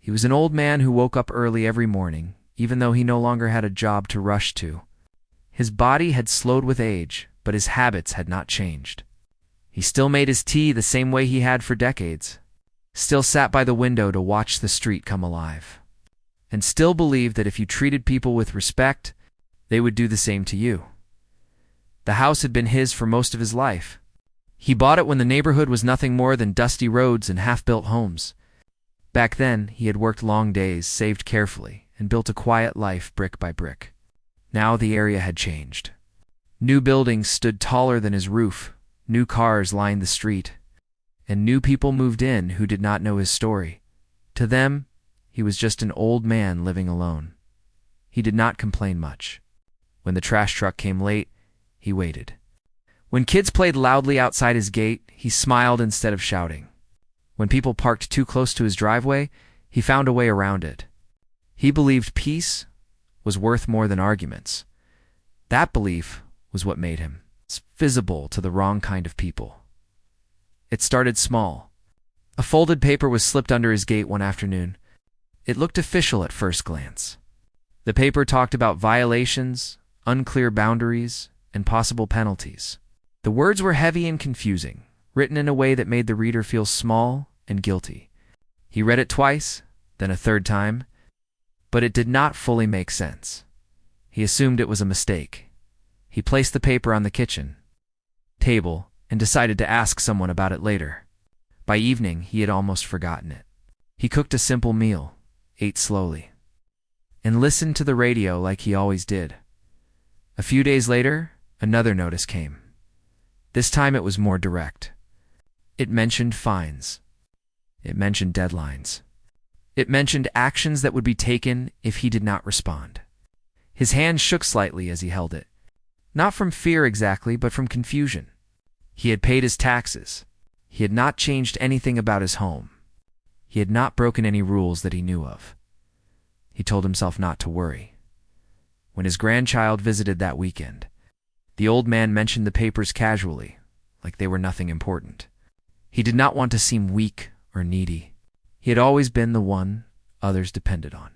He was an old man who woke up early every morning, even though he no longer had a job to rush to. His body had slowed with age, but his habits had not changed. He still made his tea the same way he had for decades, still sat by the window to watch the street come alive, and still believed that if you treated people with respect, they would do the same to you. The house had been his for most of his life. He bought it when the neighborhood was nothing more than dusty roads and half-built homes. Back then, he had worked long days, saved carefully, and built a quiet life brick by brick. Now the area had changed. New buildings stood taller than his roof, new cars lined the street, and new people moved in who did not know his story. To them, he was just an old man living alone. He did not complain much. When the trash truck came late, he waited. When kids played loudly outside his gate, he smiled instead of shouting. When people parked too close to his driveway, he found a way around it. He believed peace was worth more than arguments. That belief was what made him visible to the wrong kind of people. It started small. A folded paper was slipped under his gate one afternoon. It looked official at first glance. The paper talked about violations, unclear boundaries, and possible penalties. The words were heavy and confusing, written in a way that made the reader feel small and guilty. He read it twice, then a third time, but it did not fully make sense. He assumed it was a mistake. He placed the paper on the kitchen table and decided to ask someone about it later. By evening, he had almost forgotten it. He cooked a simple meal, ate slowly, and listened to the radio like he always did. A few days later, another notice came. This time it was more direct. It mentioned fines. It mentioned deadlines. It mentioned actions that would be taken if he did not respond. His hand shook slightly as he held it. Not from fear exactly, but from confusion. He had paid his taxes. He had not changed anything about his home. He had not broken any rules that he knew of. He told himself not to worry. When his grandchild visited that weekend, the old man mentioned the papers casually, like they were nothing important. He did not want to seem weak or needy. He had always been the one others depended on,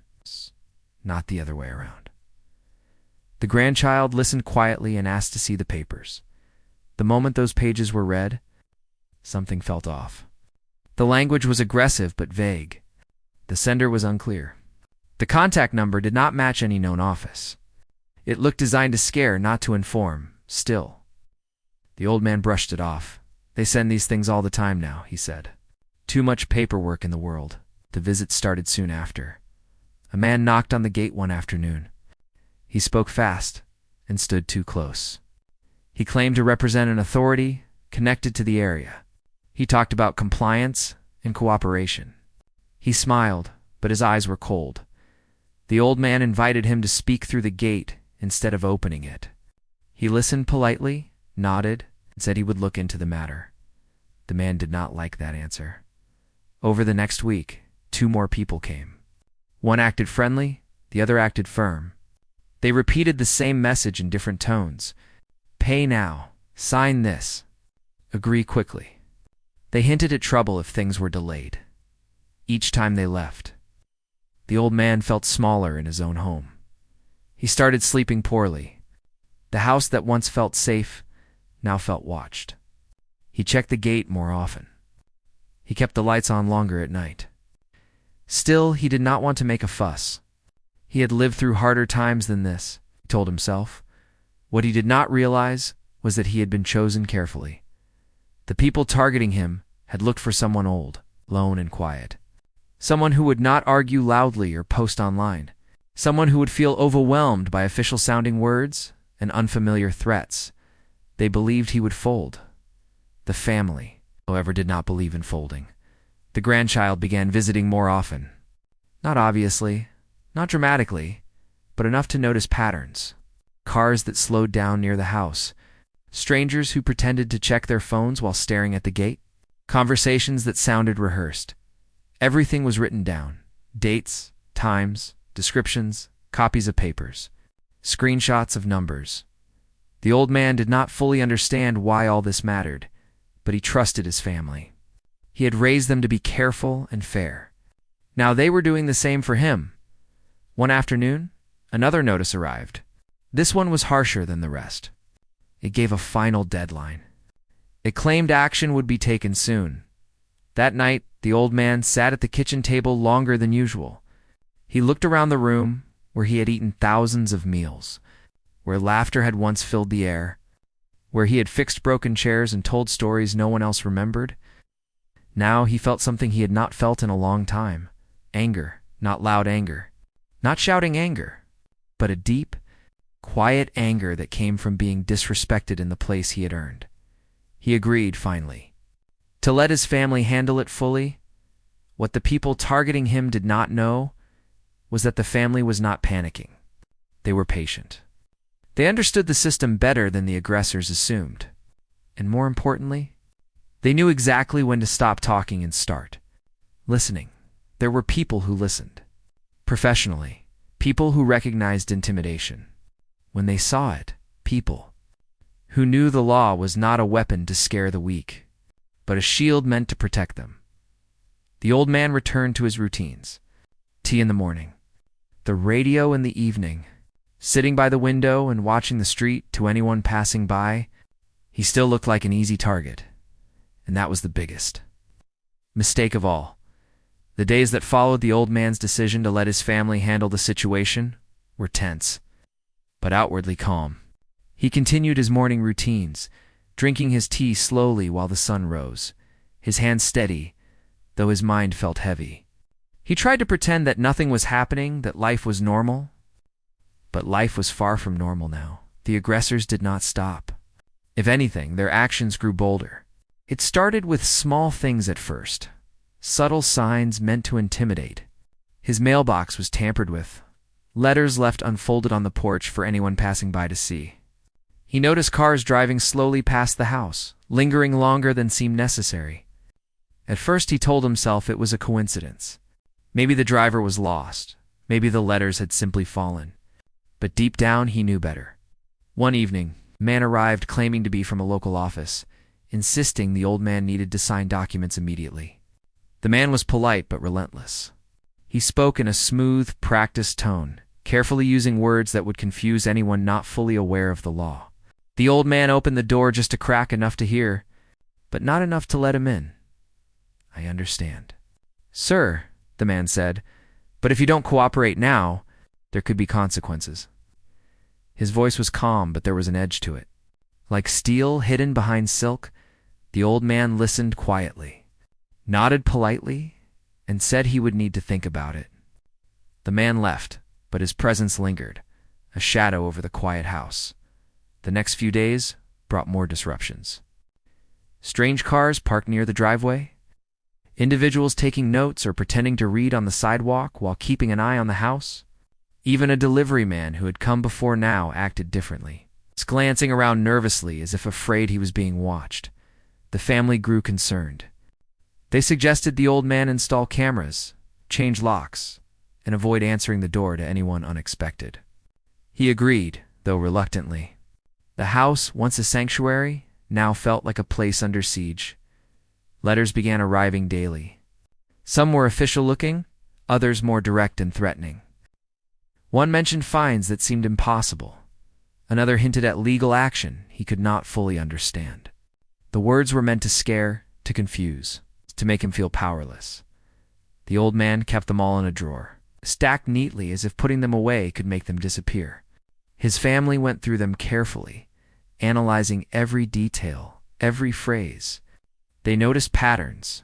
not the other way around. The grandchild listened quietly and asked to see the papers. The moment those pages were read, something felt off. The language was aggressive but vague. The sender was unclear. The contact number did not match any known office. It looked designed to scare, not to inform. Still. The old man brushed it off. They send these things all the time now, he said. Too much paperwork in the world. The visit started soon after. A man knocked on the gate one afternoon. He spoke fast and stood too close. He claimed to represent an authority connected to the area. He talked about compliance and cooperation. He smiled, but his eyes were cold. The old man invited him to speak through the gate instead of opening it. He listened politely, nodded, and said he would look into the matter. The man did not like that answer. Over the next week, 2 more people came. One acted friendly, the other acted firm. They repeated the same message in different tones. Pay now. Sign this. Agree quickly. They hinted at trouble if things were delayed. Each time they left, the old man felt smaller in his own home. He started sleeping poorly. The house that once felt safe now felt watched. He checked the gate more often. He kept the lights on longer at night. Still, he did not want to make a fuss. He had lived through harder times than this, he told himself. What he did not realize was that he had been chosen carefully. The people targeting him had looked for someone old, lone and quiet. Someone who would not argue loudly or post online. Someone who would feel overwhelmed by official-sounding words and unfamiliar threats. They believed he would fold. The family, however, did not believe in folding. The grandchild began visiting more often. Not obviously, not dramatically, but enough to notice patterns. Cars that slowed down near the house. Strangers who pretended to check their phones while staring at the gate. Conversations that sounded rehearsed. Everything was written down. Dates, times, descriptions, copies of papers, screenshots of numbers. The old man did not fully understand why all this mattered, but he trusted his family. He had raised them to be careful and fair. Now they were doing the same for him. One afternoon, another notice arrived. This one was harsher than the rest. It gave a final deadline. It claimed action would be taken soon. That night, the old man sat at the kitchen table longer than usual. He looked around the room, where he had eaten thousands of meals, where laughter had once filled the air, where he had fixed broken chairs and told stories no one else remembered. Now he felt something he had not felt in a long time. Anger, not loud anger, not shouting anger, but a deep, quiet anger that came from being disrespected in the place he had earned. He agreed, finally, to let his family handle it fully. What the people targeting him did not know was that the family was not panicking. They were patient. They understood the system better than the aggressors assumed. And more importantly, they knew exactly when to stop talking and start listening. There were people who listened. Professionally, people who recognized intimidation when they saw it, people who knew the law was not a weapon to scare the weak, but a shield meant to protect them. The old man returned to his routines. Tea in the morning, the radio in the evening, sitting by the window and watching the street to anyone passing by. He still looked like an easy target, and that was the biggest mistake of all. The days that followed the old man's decision to let his family handle the situation were tense, but outwardly calm. He continued his morning routines, drinking his tea slowly while the sun rose, his hands steady, though his mind felt heavy. He tried to pretend that nothing was happening, that life was normal. But life was far from normal now. The aggressors did not stop. If anything, their actions grew bolder. It started with small things at first, subtle signs meant to intimidate. His mailbox was tampered with, letters left unfolded on the porch for anyone passing by to see. He noticed cars driving slowly past the house, lingering longer than seemed necessary. At first he told himself it was a coincidence. Maybe the driver was lost. Maybe the letters had simply fallen. But deep down he knew better. One evening, a man arrived claiming to be from a local office, insisting the old man needed to sign documents immediately. The man was polite but relentless. He spoke in a smooth, practiced tone, carefully using words that would confuse anyone not fully aware of the law. The old man opened the door just a crack enough to hear, but not enough to let him in. "I understand." "Sir," the man said, "but if you don't cooperate now, there could be consequences." His voice was calm, but there was an edge to it. Like steel hidden behind silk, the old man listened quietly, nodded politely, and said he would need to think about it. The man left, but his presence lingered, a shadow over the quiet house. The next few days brought more disruptions. Strange cars parked near the driveway, individuals taking notes or pretending to read on the sidewalk while keeping an eye on the house. Even a delivery man who had come before now acted differently, glancing around nervously as if afraid he was being watched. The family grew concerned. They suggested the old man install cameras, change locks, and avoid answering the door to anyone unexpected. He agreed, though reluctantly. The house, once a sanctuary, now felt like a place under siege. Letters began arriving daily. Some were official-looking, others more direct and threatening. One mentioned fines that seemed impossible. Another hinted at legal action he could not fully understand. The words were meant to scare, to confuse, to make him feel powerless. The old man kept them all in a drawer, stacked neatly as if putting them away could make them disappear. His family went through them carefully, analyzing every detail, every phrase. They noticed patterns,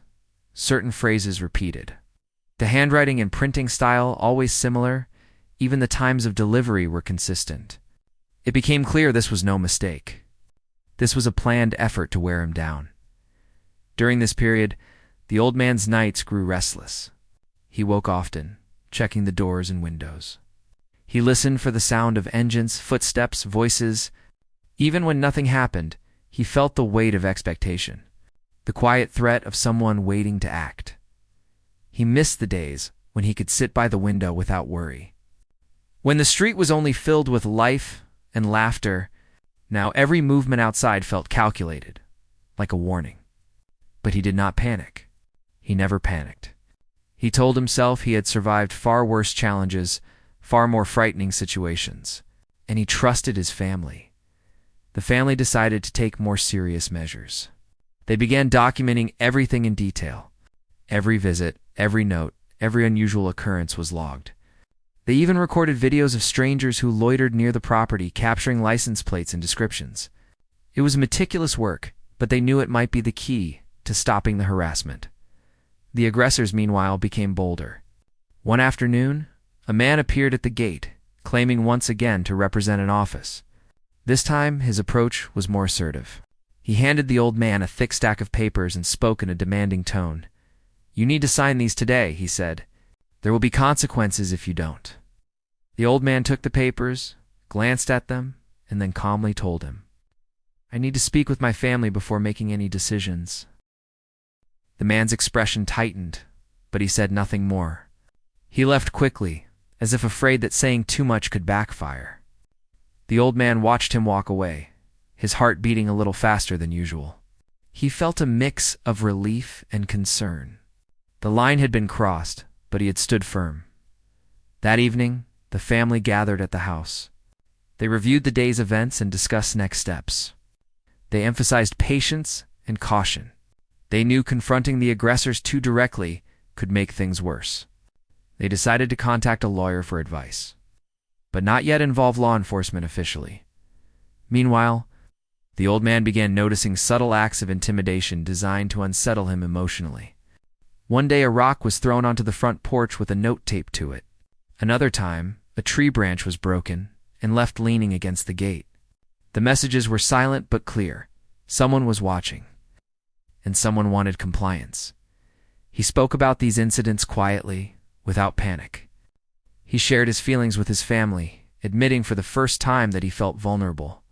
certain phrases repeated. The handwriting and printing style always similar, even the times of delivery were consistent. It became clear this was no mistake. This was a planned effort to wear him down. During this period, the old man's nights grew restless. He woke often, checking the doors and windows. He listened for the sound of engines, footsteps, voices. Even when nothing happened, he felt the weight of expectation, the quiet threat of someone waiting to act. He missed the days when he could sit by the window without worry. When the street was only filled with life and laughter, now every movement outside felt calculated, like a warning. But he did not panic. He never panicked. He told himself he had survived far worse challenges, far more frightening situations, and he trusted his family. The family decided to take more serious measures. They began documenting everything in detail. Every visit, every note, every unusual occurrence was logged. They even recorded videos of strangers who loitered near the property, capturing license plates and descriptions. It was meticulous work, but they knew it might be the key to stopping the harassment. The aggressors, meanwhile, became bolder. One afternoon, a man appeared at the gate, claiming once again to represent an office. This time, his approach was more assertive. He handed the old man a thick stack of papers and spoke in a demanding tone. "You need to sign these today," he said. "There will be consequences if you don't." The old man took the papers, glanced at them, and then calmly told him, "I need to speak with my family before making any decisions." The man's expression tightened, but he said nothing more. He left quickly, as if afraid that saying too much could backfire. The old man watched him walk away, his heart beating a little faster than usual. He felt a mix of relief and concern. The line had been crossed, but he had stood firm. That evening, the family gathered at the house. They reviewed the day's events and discussed next steps. They emphasized patience and caution. They knew confronting the aggressors too directly could make things worse. They decided to contact a lawyer for advice, but not yet involve law enforcement officially. Meanwhile, the old man began noticing subtle acts of intimidation designed to unsettle him emotionally. One day a rock was thrown onto the front porch with a note taped to it. Another time, a tree branch was broken and left leaning against the gate. The messages were silent but clear. Someone was watching, and someone wanted compliance. He spoke about these incidents quietly, without panic. He shared his feelings with his family, admitting for the first time that he felt vulnerable.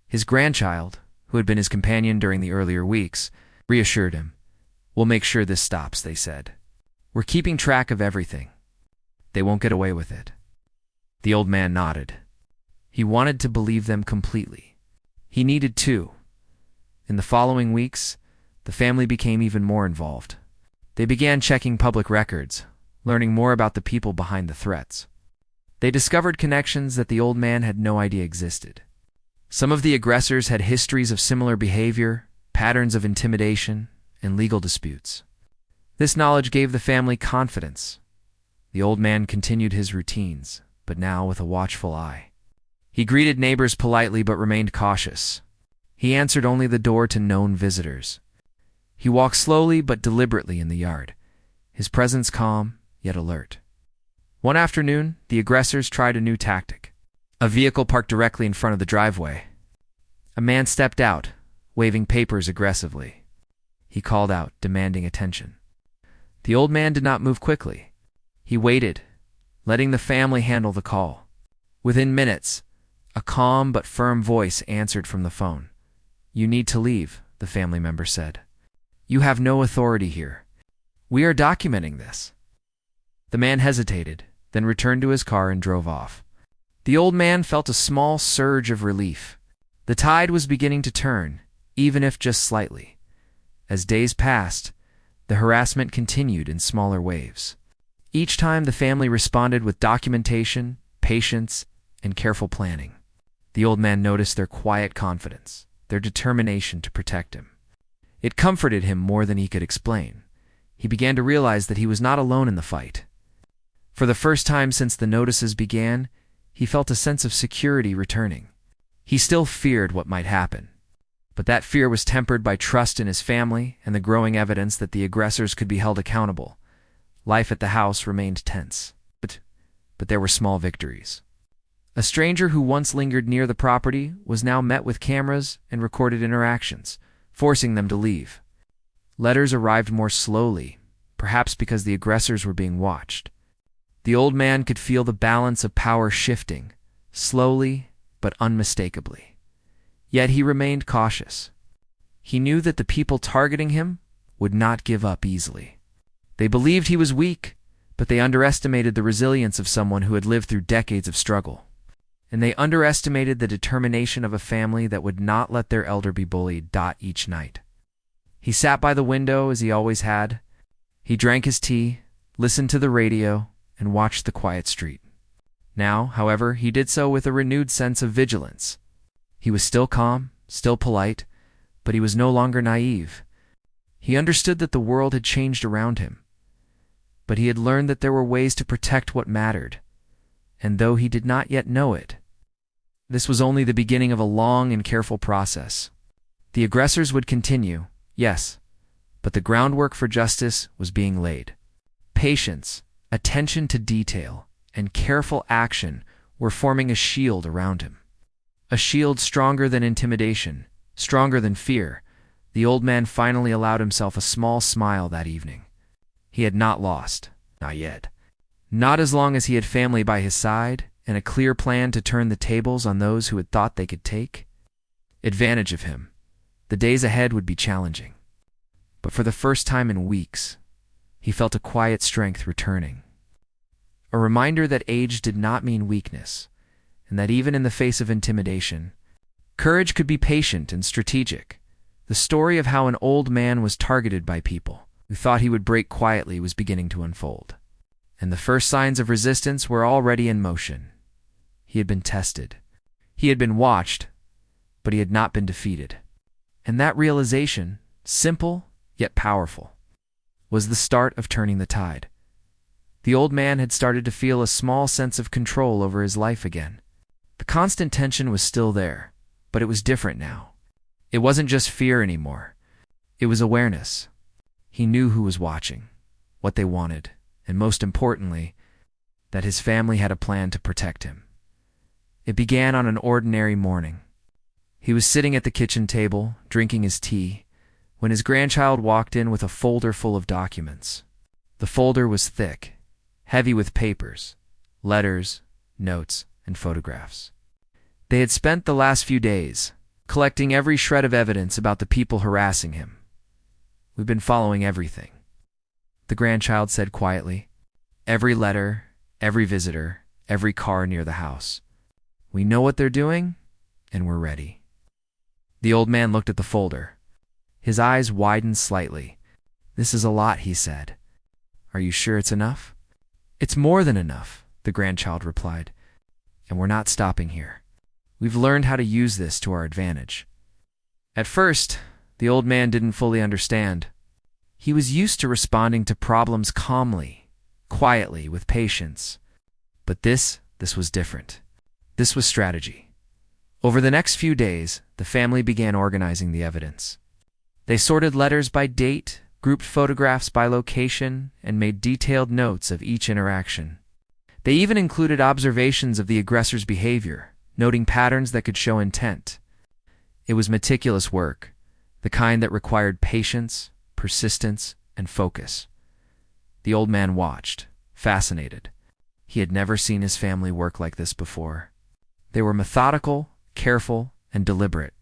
His grandchild, who had been his companion during the earlier weeks, reassured him. "We'll make sure this stops," they said. "We're keeping track of everything. They won't get away with it." The old man nodded. He wanted to believe them completely. He needed to. In the following weeks, the family became even more involved. They began checking public records, learning more about the people behind the threats. They discovered connections that the old man had no idea existed. Some of the aggressors had histories of similar behavior, patterns of intimidation, and legal disputes. This knowledge gave the family confidence. The old man continued his routines, but now with a watchful eye. He greeted neighbors politely but remained cautious. He answered only the door to known visitors. He walked slowly but deliberately in the yard, his presence calm yet alert. One afternoon, the aggressors tried a new tactic. A vehicle parked directly in front of the driveway. A man stepped out, waving papers aggressively. He called out, demanding attention. The old man did not move quickly. He waited, letting the family handle the call. Within minutes, a calm but firm voice answered from the phone. "You need to leave," the family member said. "You have no authority here. We are documenting this." The man hesitated, then returned to his car and drove off. The old man felt a small surge of relief. The tide was beginning to turn, even if just slightly. As days passed, the harassment continued in smaller waves. Each time the family responded with documentation, patience, and careful planning. The old man noticed their quiet confidence, their determination to protect him. It comforted him more than he could explain. He began to realize that he was not alone in the fight. For the first time since the notices began, he felt a sense of security returning. He still feared what might happen, but that fear was tempered by trust in his family and the growing evidence that the aggressors could be held accountable. Life at the house remained tense, but there were small victories. A stranger who once lingered near the property was now met with cameras and recorded interactions, forcing them to leave. Letters arrived more slowly, perhaps because the aggressors were being watched. The old man could feel the balance of power shifting, slowly but unmistakably. Yet he remained cautious. He knew that the people targeting him would not give up easily. They believed he was weak, but they underestimated the resilience of someone who had lived through decades of struggle. And they underestimated the determination of a family that would not let their elder be bullied each night. He sat by the window as he always had. He drank his tea, listened to the radio, and watched the quiet street. Now, however, he did so with a renewed sense of vigilance. He was still calm, still polite, but he was no longer naive. He understood that the world had changed around him, but he had learned that there were ways to protect what mattered, and though he did not yet know it, this was only the beginning of a long and careful process. The aggressors would continue, yes, but the groundwork for justice was being laid. Patience, attention to detail, and careful action were forming a shield around him. A shield stronger than intimidation, stronger than fear. The old man finally allowed himself a small smile that evening. He had not lost, not yet. Not as long as he had family by his side and a clear plan to turn the tables on those who had thought they could take advantage of him. The days ahead would be challenging. But for the first time in weeks, he felt a quiet strength returning. A reminder that age did not mean weakness, and that even in the face of intimidation, courage could be patient and strategic. The story of how an old man was targeted by people who thought he would break quietly was beginning to unfold. And the first signs of resistance were already in motion. He had been tested. He had been watched, but he had not been defeated. And that realization, simple yet powerful, was the start of turning the tide. The old man had started to feel a small sense of control over his life again. The constant tension was still there, but it was different now. It wasn't just fear anymore. It was awareness. He knew who was watching, what they wanted, and most importantly, that his family had a plan to protect him. It began on an ordinary morning. He was sitting at the kitchen table, drinking his tea, when his grandchild walked in with a folder full of documents. The folder was thick, heavy with papers, letters, notes, and photographs. They had spent the last few days collecting every shred of evidence about the people harassing him. "We've been following everything," the grandchild said quietly. "Every letter, every visitor, every car near the house. We know what they're doing, and we're ready." The old man looked at the folder. His eyes widened slightly. "This is a lot," he said. "Are you sure it's enough?" "It's more than enough," the grandchild replied. "And we're not stopping here. We've learned how to use this to our advantage." At first, the old man didn't fully understand. He was used to responding to problems calmly, quietly, with patience. But this was different. This was strategy. Over the next few days, the family began organizing the evidence. They sorted letters by date, grouped photographs by location, and made detailed notes of each interaction. They even included observations of the aggressor's behavior, noting patterns that could show intent. It was meticulous work, the kind that required patience, persistence, and focus. The old man watched, fascinated. He had never seen his family work like this before. They were methodical, careful, and deliberate.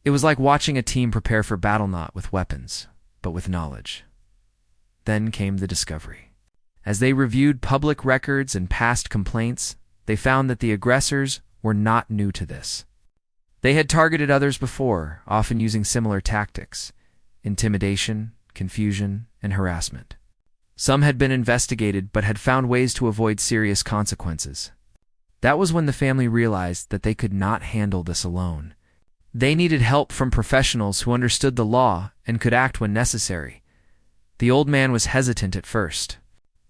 It was like watching a team prepare for battle not with weapons, but with knowledge. Then came the discovery. As they reviewed public records and past complaints, they found that the aggressors were not new to this. They had targeted others before, often using similar tactics: intimidation, confusion, and harassment. Some had been investigated but had found ways to avoid serious consequences. That was when the family realized that they could not handle this alone. They needed help from professionals who understood the law and could act when necessary. The old man was hesitant at first.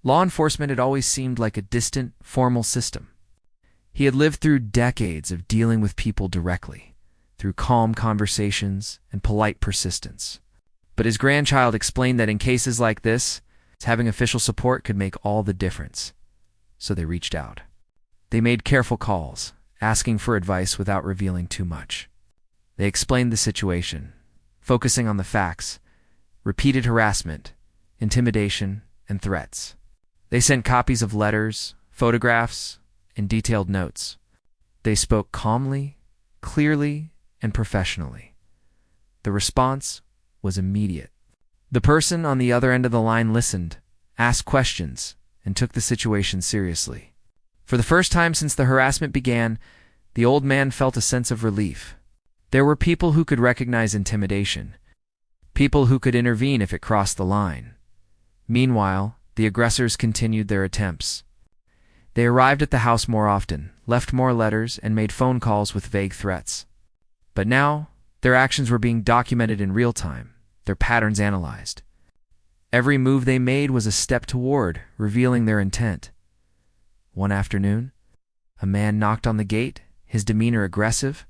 Law enforcement had always seemed like a distant, formal system. He had lived through decades of dealing with people directly, through calm conversations and polite persistence. But his grandchild explained that in cases like this, having official support could make all the difference. So they reached out. They made careful calls, asking for advice without revealing too much. They explained the situation, focusing on the facts: repeated harassment, intimidation, and threats. They sent copies of letters, photographs, and detailed notes. They spoke calmly, clearly, and professionally. The response was immediate. The person on the other end of the line listened, asked questions, and took the situation seriously. For the first time since the harassment began, the old man felt a sense of relief. There were people who could recognize intimidation, people who could intervene if it crossed the line. Meanwhile, the aggressors continued their attempts. They arrived at the house more often, left more letters, and made phone calls with vague threats. But now, their actions were being documented in real time, their patterns analyzed. Every move they made was a step toward revealing their intent. One afternoon, a man knocked on the gate, his demeanor aggressive.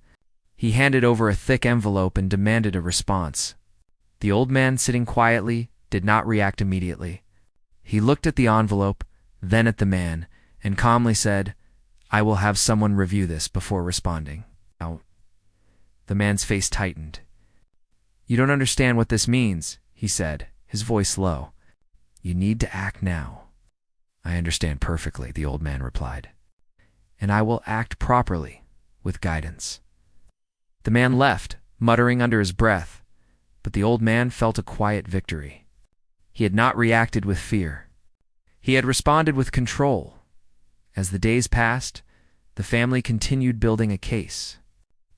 He handed over a thick envelope and demanded a response. The old man, sitting quietly, did not react immediately. He looked at the envelope, then at the man, and calmly said, "I will have someone review this before responding." Out. The man's face tightened. "You don't understand what this means," he said, his voice low. "You need to act now." "I understand perfectly," the old man replied. "And I will act properly, with guidance." The man left, muttering under his breath, but the old man felt a quiet victory. He had not reacted with fear. He had responded with control. As the days passed, the family continued building a case.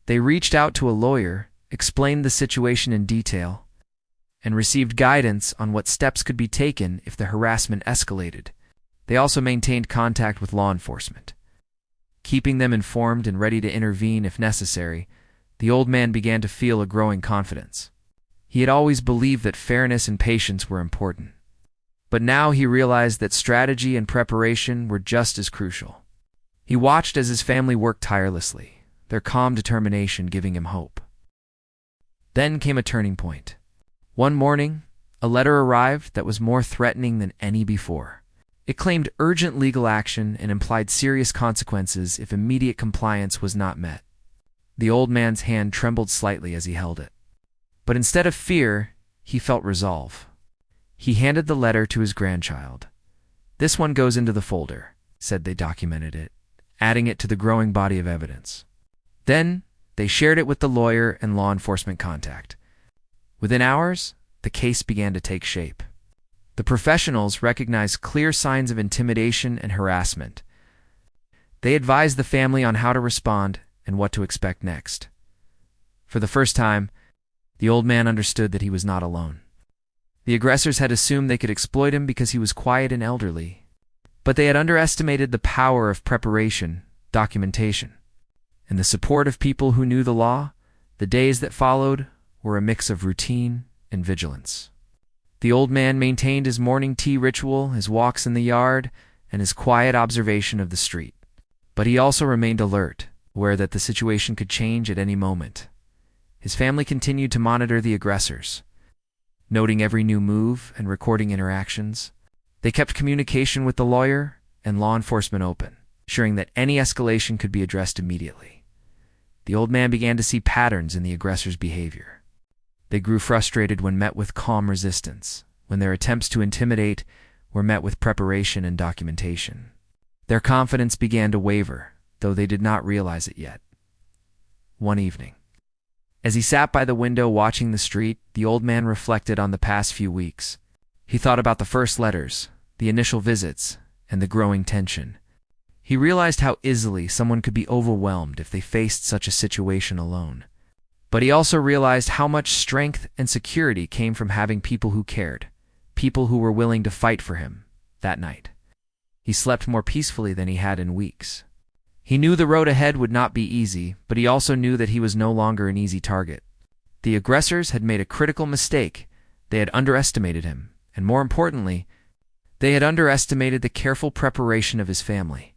They reached out to a lawyer, explained the situation in detail, and received guidance on what steps could be taken if the harassment escalated. They also maintained contact with law enforcement. Keeping them informed and ready to intervene if necessary, the old man began to feel a growing confidence. He had always believed that fairness and patience were important. But now he realized that strategy and preparation were just as crucial. He watched as his family worked tirelessly, their calm determination giving him hope. Then came a turning point. One morning, a letter arrived that was more threatening than any before. It claimed urgent legal action and implied serious consequences if immediate compliance was not met. The old man's hand trembled slightly as he held it. But instead of fear, he felt resolve. He handed the letter to his grandchild. "This one goes into the folder," said they documented it, adding it to the growing body of evidence. Then, they shared it with the lawyer and law enforcement contact. Within hours, the case began to take shape. The professionals recognized clear signs of intimidation and harassment. They advised the family on how to respond and what to expect next. For the first time, the old man understood that he was not alone. The aggressors had assumed they could exploit him because he was quiet and elderly, but they had underestimated the power of preparation, documentation, and the support of people who knew the law. The days that followed were a mix of routine and vigilance. The old man maintained his morning tea ritual, his walks in the yard, and his quiet observation of the street. But he also remained alert, aware that the situation could change at any moment. His family continued to monitor the aggressors, noting every new move and recording interactions. They kept communication with the lawyer and law enforcement open, ensuring that any escalation could be addressed immediately. The old man began to see patterns in the aggressors' behavior. They grew frustrated when met with calm resistance, when their attempts to intimidate were met with preparation and documentation. Their confidence began to waver, though they did not realize it yet. One evening, as he sat by the window watching the street, the old man reflected on the past few weeks. He thought about the first letters, the initial visits, and the growing tension. He realized how easily someone could be overwhelmed if they faced such a situation alone. But he also realized how much strength and security came from having people who cared, people who were willing to fight for him. That night, he slept more peacefully than he had in weeks. He knew the road ahead would not be easy, but he also knew that he was no longer an easy target. The aggressors had made a critical mistake. They had underestimated him, and more importantly, they had underestimated the careful preparation of his family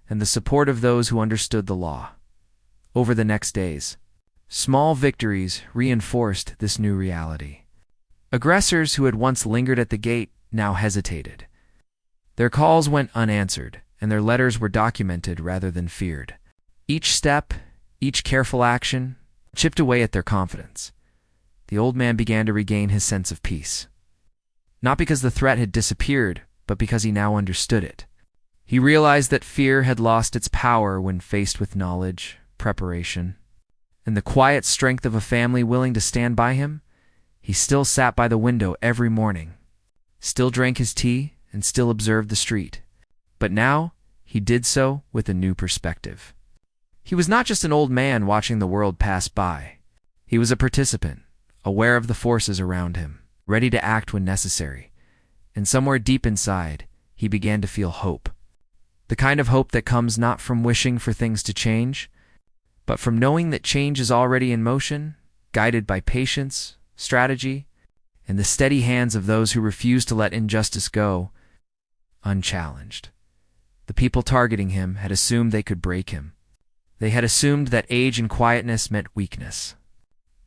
and the support of those who understood the law. Over the next days, small victories reinforced this new reality. Aggressors who had once lingered at the gate now hesitated. Their calls went unanswered, and their letters were documented rather than feared. Each step, each careful action, chipped away at their confidence. The old man began to regain his sense of peace. Not because the threat had disappeared, but because he now understood it. He realized that fear had lost its power when faced with knowledge, preparation, and the quiet strength of a family willing to stand by him. He still sat by the window every morning, still drank his tea, and still observed the street. But now, he did so with a new perspective. He was not just an old man watching the world pass by. He was a participant, aware of the forces around him, ready to act when necessary. and somewhere deep inside, he began to feel hope. The kind of hope that comes not from wishing for things to change, but from knowing that change is already in motion, guided by patience, strategy, and the steady hands of those who refuse to let injustice go unchallenged. The people targeting him had assumed they could break him. They had assumed that age and quietness meant weakness.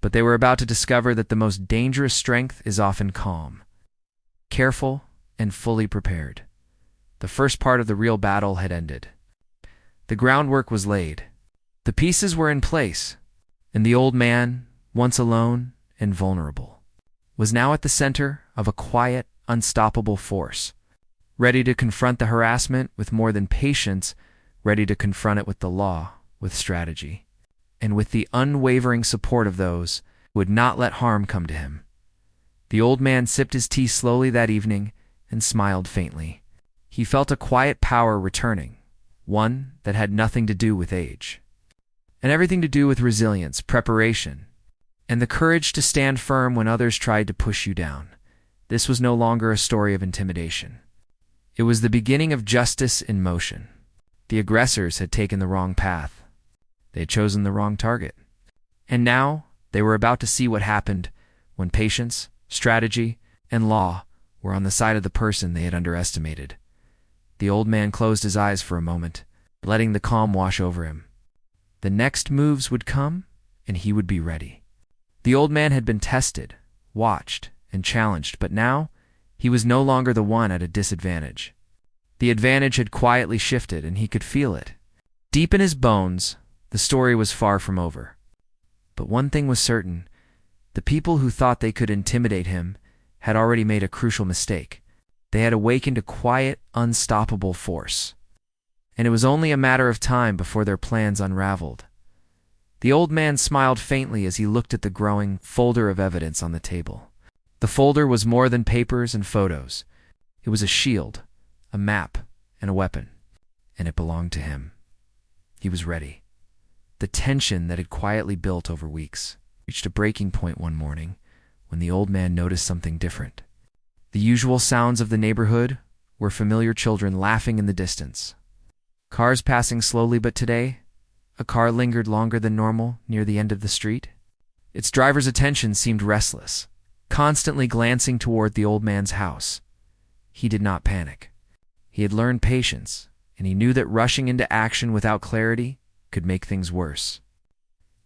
But they were about to discover that the most dangerous strength is often calm, careful, and fully prepared. The first part of the real battle had ended. The groundwork was laid. The pieces were in place, and the old man, once alone and vulnerable, was now at the center of a quiet, unstoppable force, ready to confront the harassment with more than patience, ready to confront it with the law, with strategy, and with the unwavering support of those who would not let harm come to him. The old man sipped his tea slowly that evening and smiled faintly. He felt a quiet power returning, one that had nothing to do with age, and everything to do with resilience, preparation, and the courage to stand firm when others tried to push you down. This was no longer a story of intimidation. It was the beginning of justice in motion. The aggressors had taken the wrong path. They had chosen the wrong target. And now they were about to see what happened when patience, strategy, and law were on the side of the person they had underestimated. The old man closed his eyes for a moment, letting the calm wash over him. The next moves would come, and he would be ready. The old man had been tested, watched, and challenged, but now he was no longer the one at a disadvantage. The advantage had quietly shifted, and he could feel it. Deep in his bones, the story was far from over. But one thing was certain: the people who thought they could intimidate him had already made a crucial mistake. They had awakened a quiet, unstoppable force, and it was only a matter of time before their plans unraveled. The old man smiled faintly as he looked at the growing folder of evidence on the table. The folder was more than papers and photos. It was a shield, a map, and a weapon, and it belonged to him. He was ready. The tension that had quietly built over weeks reached a breaking point one morning when the old man noticed something different. The usual sounds of the neighborhood were familiar children laughing in the distance, cars passing slowly, but today, a car lingered longer than normal near the end of the street. Its driver's attention seemed restless, constantly glancing toward the old man's house. He did not panic. He had learned patience, and he knew that rushing into action without clarity could make things worse.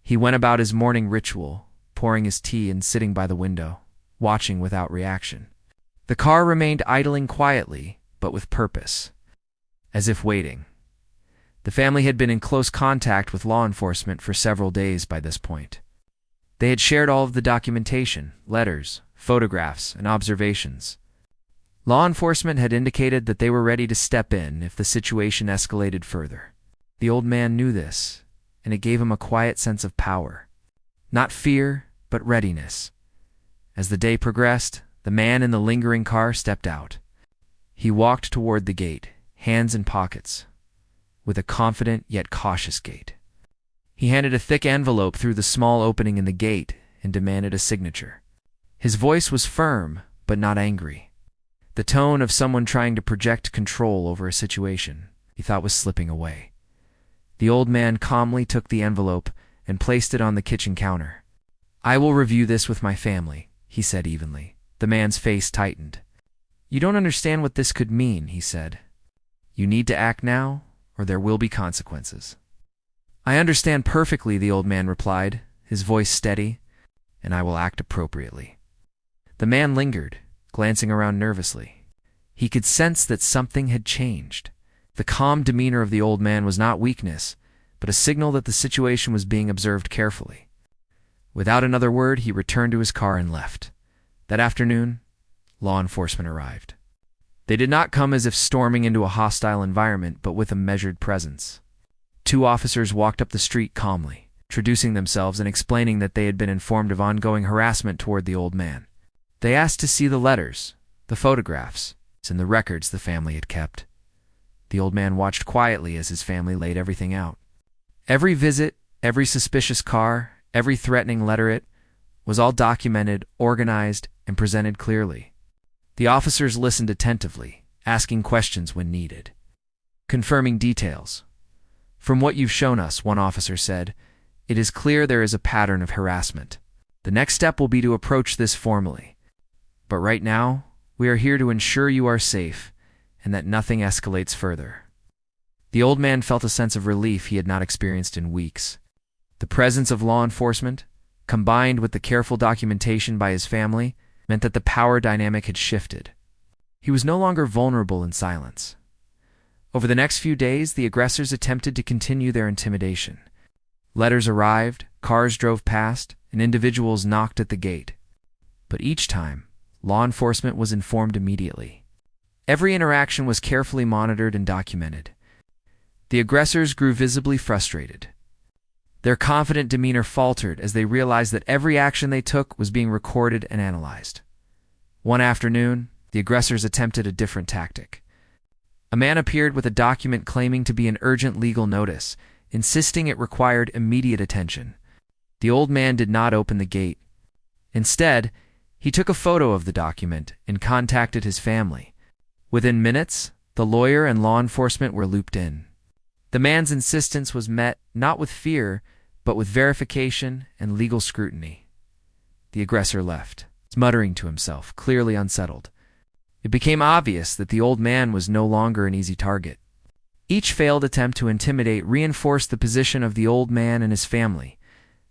He went about his morning ritual, pouring his tea and sitting by the window, watching without reaction. The car remained idling quietly, but with purpose, as if waiting. The family had been in close contact with law enforcement for several days by this point. They had shared all of the documentation, letters, photographs, and observations. Law enforcement had indicated that they were ready to step in if the situation escalated further. The old man knew this, and it gave him a quiet sense of power. Not fear, but readiness. As the day progressed, the man in the lingering car stepped out. He walked toward the gate, hands in pockets, with a confident yet cautious gait. He handed a thick envelope through the small opening in the gate and demanded a signature. His voice was firm, but not angry. The tone of someone trying to project control over a situation he thought was slipping away. The old man calmly took the envelope and placed it on the kitchen counter. "I will review this with my family," he said evenly. The man's face tightened. "You don't understand what this could mean," he said. "You need to act now, or there will be consequences." "I understand perfectly," the old man replied, his voice steady, "and I will act appropriately." The man lingered, glancing around nervously. He could sense that something had changed. The calm demeanor of the old man was not weakness, but a signal that the situation was being observed carefully. Without another word, he returned to his car and left. That afternoon, law enforcement arrived. They did not come as if storming into a hostile environment, but with a measured presence. 2 officers walked up the street calmly, introducing themselves and explaining that they had been informed of ongoing harassment toward the old man. They asked to see the letters, the photographs, and the records the family had kept. The old man watched quietly as his family laid everything out. Every visit, every suspicious car, every threatening letter, it was all documented, organized, and presented clearly. The officers listened attentively, asking questions when needed. Confirming details. "From what you've shown us," one officer said, "it is clear there is a pattern of harassment. The next step will be to approach this formally. But right now, we are here to ensure you are safe and that nothing escalates further." The old man felt a sense of relief he had not experienced in weeks. The presence of law enforcement, combined with the careful documentation by his family, meant that the power dynamic had shifted. He was no longer vulnerable in silence. Over the next few days, the aggressors attempted to continue their intimidation. Letters arrived, cars drove past, and individuals knocked at the gate. But each time, law enforcement was informed immediately. Every interaction was carefully monitored and documented. The aggressors grew visibly frustrated. Their confident demeanor faltered as they realized that every action they took was being recorded and analyzed. One afternoon, the aggressors attempted a different tactic. A man appeared with a document claiming to be an urgent legal notice, insisting it required immediate attention. The old man did not open the gate. Instead, he took a photo of the document and contacted his family. Within minutes, the lawyer and law enforcement were looped in. The man's insistence was met not with fear, but with verification and legal scrutiny. The aggressor left, muttering to himself, clearly unsettled. It became obvious that the old man was no longer an easy target. Each failed attempt to intimidate reinforced the position of the old man and his family,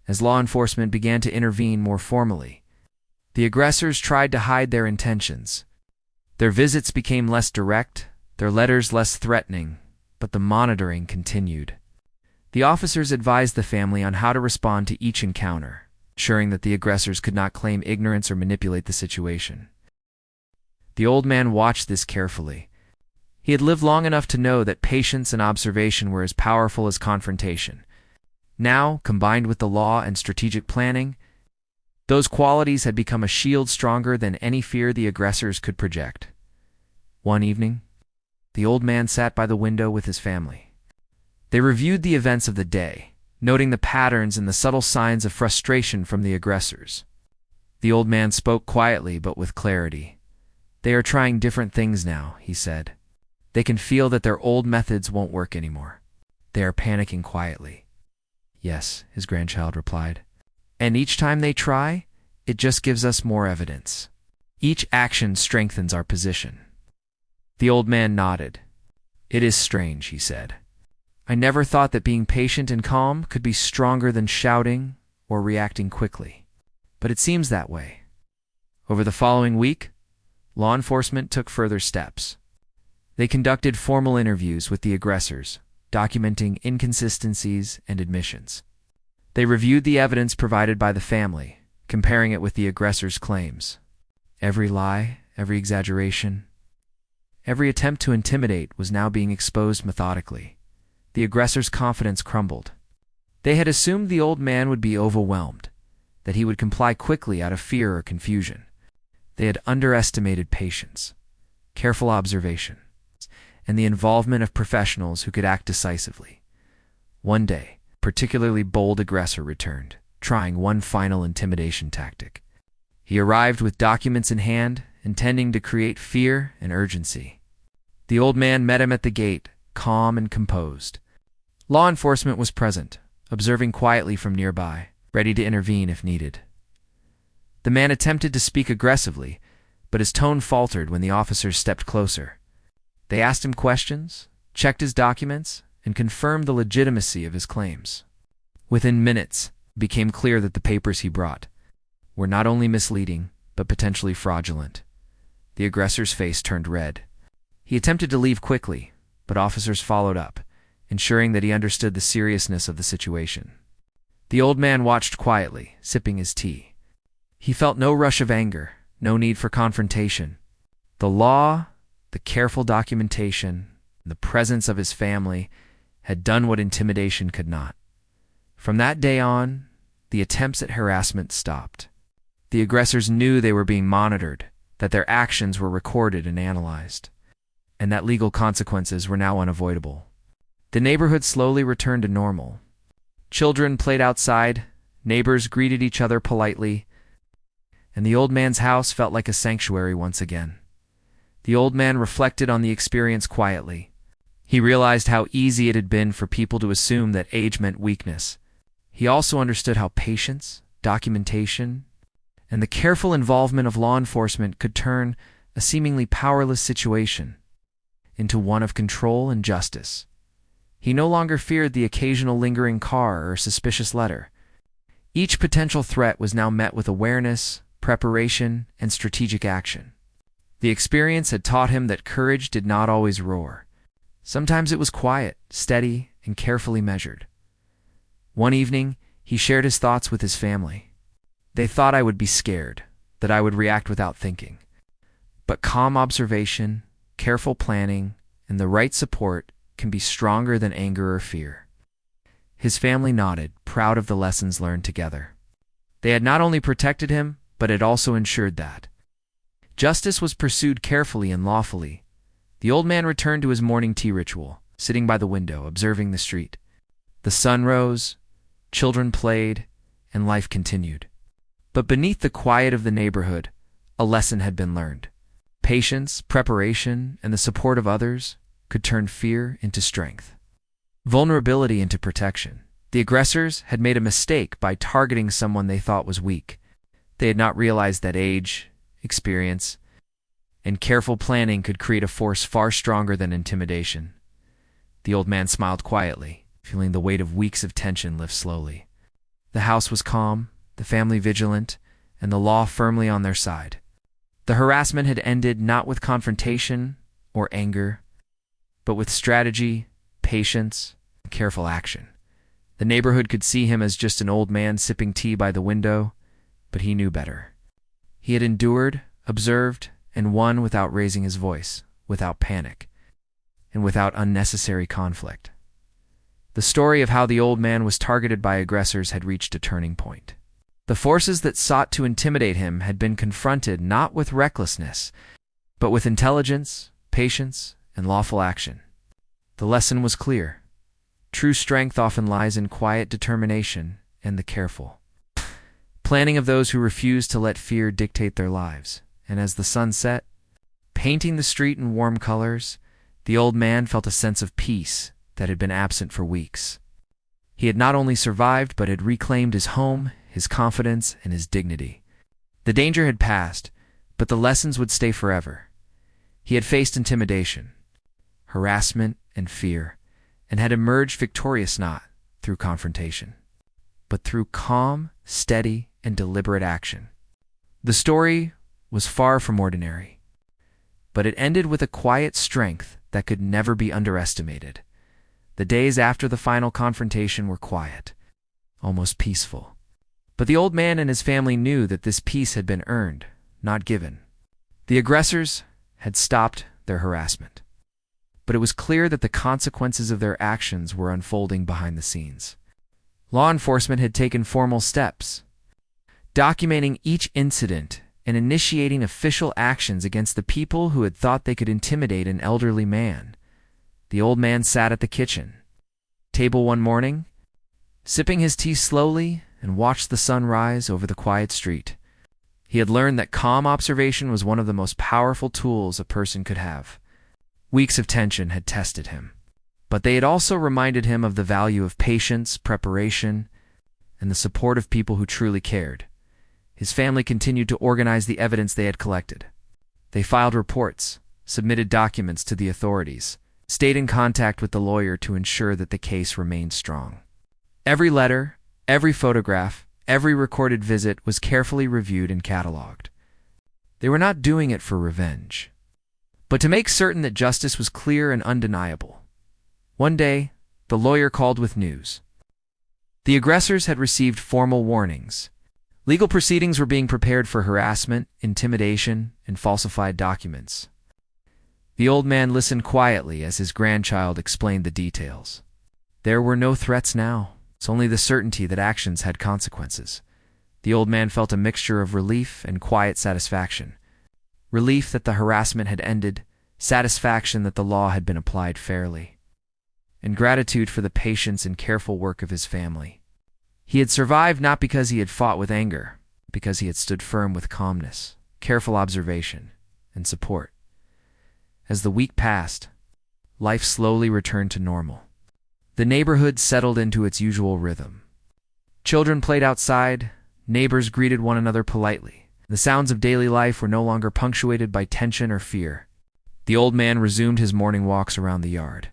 as law enforcement began to intervene more formally. The aggressors tried to hide their intentions. Their visits became less direct, their letters less threatening, but the monitoring continued. The officers advised the family on how to respond to each encounter, ensuring that the aggressors could not claim ignorance or manipulate the situation. The old man watched this carefully. He had lived long enough to know that patience and observation were as powerful as confrontation. Now, combined with the law and strategic planning, those qualities had become a shield stronger than any fear the aggressors could project. One evening, the old man sat by the window with his family. They reviewed the events of the day, noting the patterns and the subtle signs of frustration from the aggressors. The old man spoke quietly but with clarity. "They are trying different things now," he said. "They can feel that their old methods won't work anymore. They are panicking quietly." "Yes," his grandchild replied. "And each time they try, it just gives us more evidence. Each action strengthens our position." The old man nodded. "It is strange," he said. "I never thought that being patient and calm could be stronger than shouting or reacting quickly. But it seems that way." Over the following week, law enforcement took further steps. They conducted formal interviews with the aggressors, documenting inconsistencies and admissions. They reviewed the evidence provided by the family, comparing it with the aggressors' claims. Every lie, every exaggeration, every attempt to intimidate was now being exposed methodically. The aggressors' confidence crumbled. They had assumed the old man would be overwhelmed, that he would comply quickly out of fear or confusion. They had underestimated patience, careful observation, and the involvement of professionals who could act decisively. One day, a particularly bold aggressor returned, trying one final intimidation tactic. He arrived with documents in hand, intending to create fear and urgency. The old man met him at the gate, calm and composed. Law enforcement was present, observing quietly from nearby, ready to intervene if needed. The man attempted to speak aggressively, but his tone faltered when the officers stepped closer. They asked him questions, checked his documents, and confirmed the legitimacy of his claims. Within minutes, it became clear that the papers he brought were not only misleading, but potentially fraudulent. The aggressor's face turned red. He attempted to leave quickly, but officers followed up, ensuring that he understood the seriousness of the situation. The old man watched quietly, sipping his tea. He felt no rush of anger, no need for confrontation. The law, the careful documentation, and the presence of his family had done what intimidation could not. From that day on, the attempts at harassment stopped. The aggressors knew they were being monitored, that their actions were recorded and analyzed, and that legal consequences were now unavoidable. The neighborhood slowly returned to normal. Children played outside, neighbors greeted each other politely, and the old man's house felt like a sanctuary once again. The old man reflected on the experience quietly. He realized how easy it had been for people to assume that age meant weakness. He also understood how patience, documentation, and the careful involvement of law enforcement could turn a seemingly powerless situation into one of control and justice. He no longer feared the occasional lingering car or suspicious letter. Each potential threat was now met with awareness, preparation, and strategic action. The experience had taught him that courage did not always roar. Sometimes it was quiet, steady, and carefully measured. One evening, he shared his thoughts with his family. They thought I would be scared, that I would react without thinking. But calm observation, careful planning, and the right support can be stronger than anger or fear. His family nodded, proud of the lessons learned together. They had not only protected him, but had also ensured that justice was pursued carefully and lawfully. The old man returned to his morning tea ritual, sitting by the window, observing the street. The sun rose, children played, and life continued. But beneath the quiet of the neighborhood, a lesson had been learned. Patience, preparation, and the support of others could turn fear into strength, vulnerability into protection. The aggressors had made a mistake by targeting someone they thought was weak. They had not realized that age, experience, and careful planning could create a force far stronger than intimidation. The old man smiled quietly, feeling the weight of weeks of tension lift slowly. The house was calm, the family vigilant, and the law firmly on their side. The harassment had ended not with confrontation or anger, but with strategy, patience, and careful action. The neighborhood could see him as just an old man sipping tea by the window, but he knew better. He had endured, observed, and won without raising his voice, without panic, and without unnecessary conflict. The story of how the old man was targeted by aggressors had reached a turning point. The forces that sought to intimidate him had been confronted not with recklessness, but with intelligence, patience, and lawful action. The lesson was clear. True strength often lies in quiet determination and the careful planning of those who refuse to let fear dictate their lives. And as the sun set, painting the street in warm colors, the old man felt a sense of peace that had been absent for weeks. He had not only survived, but had reclaimed his home, his confidence, and his dignity. The danger had passed, but the lessons would stay forever. He had faced intimidation, harassment, and fear, and had emerged victorious not through confrontation, but through calm, steady, and deliberate action. The story was far from ordinary, but it ended with a quiet strength that could never be underestimated. The days after the final confrontation were quiet, almost peaceful. But the old man and his family knew that this peace had been earned, not given. The aggressors had stopped their harassment, but it was clear that the consequences of their actions were unfolding behind the scenes. Law enforcement had taken formal steps, documenting each incident and initiating official actions against the people who had thought they could intimidate an elderly man. The old man sat at the kitchen table one morning, sipping his tea slowly, and watched the sun rise over the quiet street. He had learned that calm observation was one of the most powerful tools a person could have. Weeks of tension had tested him, but they had also reminded him of the value of patience, preparation, and the support of people who truly cared. His family continued to organize the evidence they had collected. They filed reports, submitted documents to the authorities, stayed in contact with the lawyer to ensure that the case remained strong. Every letter, every photograph, every recorded visit was carefully reviewed and cataloged. They were not doing it for revenge, but to make certain that justice was clear and undeniable. One day, the lawyer called with news. The aggressors had received formal warnings. Legal proceedings were being prepared for harassment, intimidation, and falsified documents. The old man listened quietly as his grandchild explained the details. There were no threats now. It's only the certainty that actions had consequences. The old man felt a mixture of relief and quiet satisfaction. Relief that the harassment had ended, satisfaction that the law had been applied fairly, and gratitude for the patience and careful work of his family. He had survived not because he had fought with anger, but because he had stood firm with calmness, careful observation, and support. As the week passed, life slowly returned to normal. The neighborhood settled into its usual rhythm. Children played outside, neighbors greeted one another politely. The sounds of daily life were no longer punctuated by tension or fear. The old man resumed his morning walks around the yard.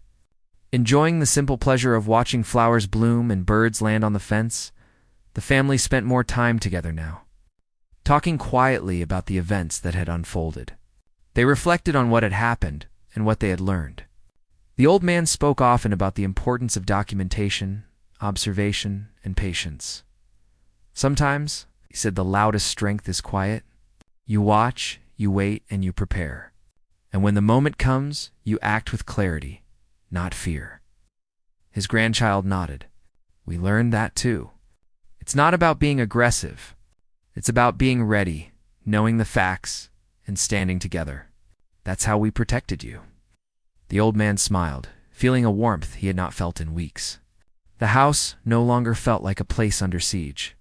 Enjoying the simple pleasure of watching flowers bloom and birds land on the fence, the family spent more time together now, talking quietly about the events that had unfolded. They reflected on what had happened and what they had learned. The old man spoke often about the importance of documentation, observation, and patience. Sometimes, he said, the loudest strength is quiet. You watch, you wait, and you prepare. And when the moment comes, you act with clarity, not fear. His grandchild nodded. We learned that too. It's not about being aggressive. It's about being ready, knowing the facts, and standing together. That's how we protected you. The old man smiled, feeling a warmth he had not felt in weeks. The house no longer felt like a place under siege.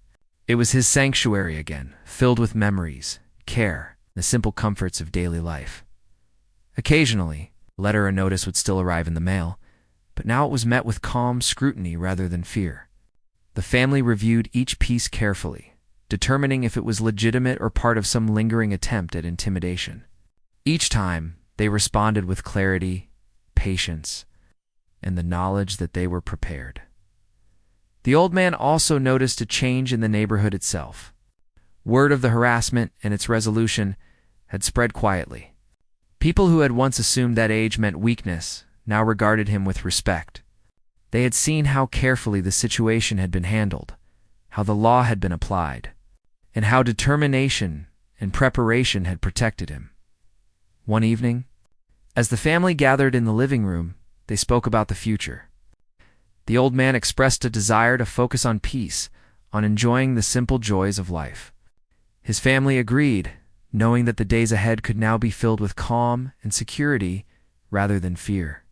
It was his sanctuary again, filled with memories, care, the simple comforts of daily life. Occasionally, a letter or notice would still arrive in the mail, but now it was met with calm scrutiny rather than fear. The family reviewed each piece carefully, determining if it was legitimate or part of some lingering attempt at intimidation. Each time, they responded with clarity, patience, and the knowledge that they were prepared. The old man also noticed a change in the neighborhood itself. Word of the harassment and its resolution had spread quietly. People who had once assumed that age meant weakness now regarded him with respect. They had seen how carefully the situation had been handled, how the law had been applied, and how determination and preparation had protected him. One evening, as the family gathered in the living room, they spoke about the future. The old man expressed a desire to focus on peace, on enjoying the simple joys of life. His family agreed, knowing that the days ahead could now be filled with calm and security rather than fear.